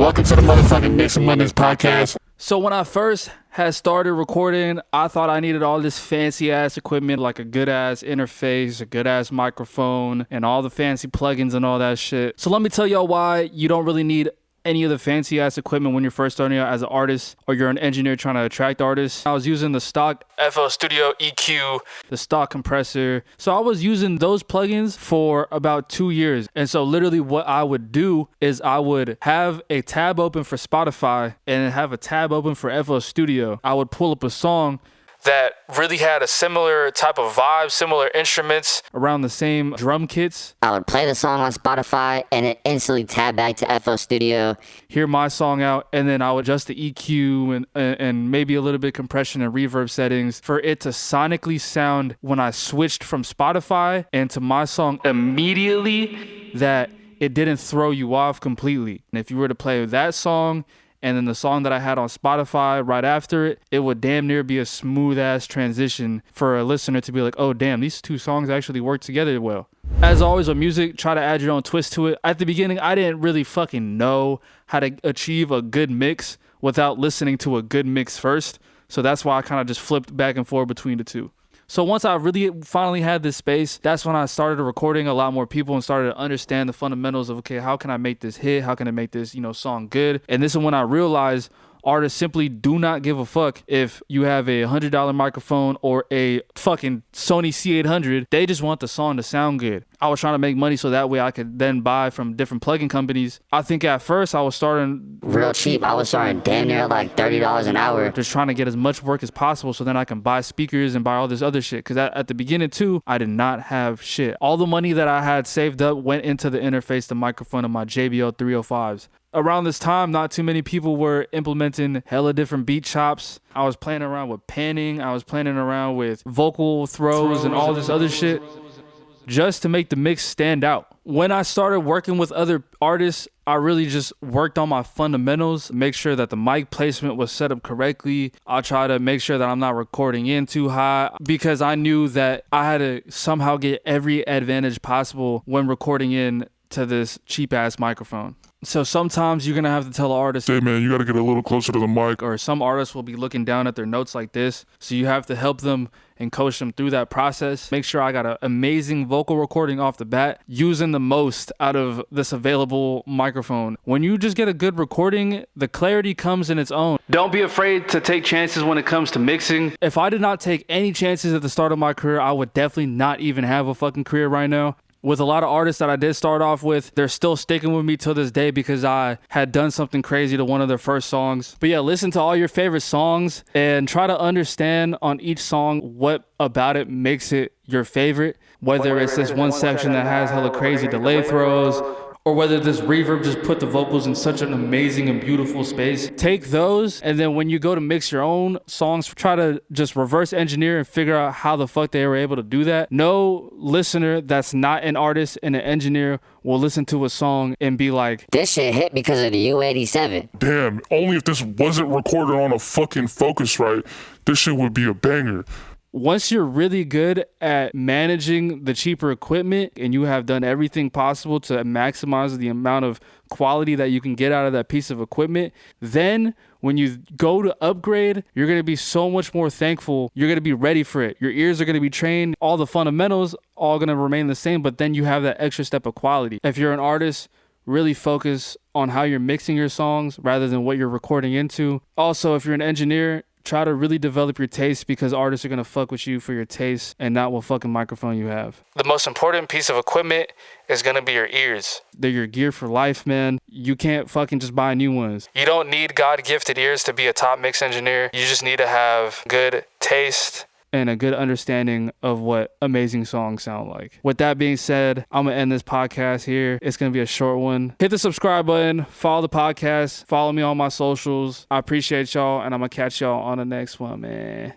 Welcome to the motherfucking Mixing Mondays podcast. So when I first had started recording, I thought I needed all this fancy ass equipment, like a good ass interface, a good ass microphone, and all the fancy plugins and all that shit. So let me tell y'all why you don't really need any of the fancy ass equipment when you're first starting out as an artist or you're an engineer trying to attract artists. I was using the stock FL Studio EQ, the stock compressor. So I was using those plugins for about 2 years. And so literally what I would do is I would have a tab open for Spotify and have a tab open for FL Studio. I would pull up a song that really had a similar type of vibe, similar instruments, around the same drum kits. I would play the song on Spotify and it instantly tab back to FL Studio. Hear my song out, and then I would adjust the EQ and maybe a little bit compression and reverb settings for it to sonically sound when I switched from Spotify and to my song immediately that it didn't throw you off completely. And if you were to play that song and then the song that I had on Spotify right after it, it would damn near be a smooth ass transition for a listener to be like, oh damn, these two songs actually work together well. As always with music, try to add your own twist to it. At the beginning, I didn't really fucking know how to achieve a good mix without listening to a good mix first. So that's why I kind of just flipped back and forth between the two. So once I really finally had this space, that's when I started recording a lot more people and started to understand the fundamentals of, okay, how can I make this hit? How can I make this, song good? And this is when I realized artists simply do not give a fuck if you have a $100 microphone or a fucking Sony C800. They just want the song to sound good. I was trying to make money so that way I could then buy from different plugin companies. I think at first I was starting real cheap. I was starting damn near like $30 an hour. Just trying to get as much work as possible so then I can buy speakers and buy all this other shit. Because at the beginning too, I did not have shit. All the money that I had saved up went into the interface, the microphone of my JBL 305s. Around this time, not too many people were implementing hella different beat chops. I was playing around with panning. I was playing around with vocal throws and all this other shit just to make the mix stand out. When I started working with other artists, I really just worked on my fundamentals, make sure that the mic placement was set up correctly. I'll try to make sure that I'm not recording in too high because I knew that I had to somehow get every advantage possible when recording in to this cheap ass microphone. So sometimes you're going to have to tell an artist, hey man, you got to get a little closer to the mic. Or some artists will be looking down at their notes like this. So you have to help them and coach them through that process. Make sure I got an amazing vocal recording off the bat, using the most out of this available microphone. When you just get a good recording, the clarity comes in its own. Don't be afraid to take chances when it comes to mixing. If I did not take any chances at the start of my career, I would definitely not even have a fucking career right now. With a lot of artists that I did start off with, they're still sticking with me till this day because I had done something crazy to one of their first songs. But yeah, listen to all your favorite songs and try to understand on each song what about it makes it your favorite. Whether it's this one section that has hella crazy delay throws, or whether this reverb just put the vocals in such an amazing and beautiful space. Take those, and then when you go to mix your own songs, try to just reverse engineer and figure out how the fuck they were able to do that. No listener that's not an artist and an engineer will listen to a song and be like, this shit hit because of the U87. Damn, only if this wasn't recorded on a fucking Focusrite, this shit would be a banger. Once you're really good at managing the cheaper equipment and you have done everything possible to maximize the amount of quality that you can get out of that piece of equipment, then when you go to upgrade, you're going to be so much more thankful. You're going to be ready for it. Your ears are going to be trained. All the fundamentals all going to remain the same, but then you have that extra step of quality. If you're an artist, really focus on how you're mixing your songs rather than what you're recording into. Also, if you're an engineer, try to really develop your taste because artists are going to fuck with you for your taste and not what fucking microphone you have. The most important piece of equipment is going to be your ears. They're your gear for life, man. You can't fucking just buy new ones. You don't need God-gifted ears to be a top mix engineer. You just need to have good taste and a good understanding of what amazing songs sound like. With that being said, I'm going to end this podcast here. It's going to be a short one. Hit the subscribe button, follow the podcast, follow me on my socials. I appreciate y'all, and I'm going to catch y'all on the next one, man.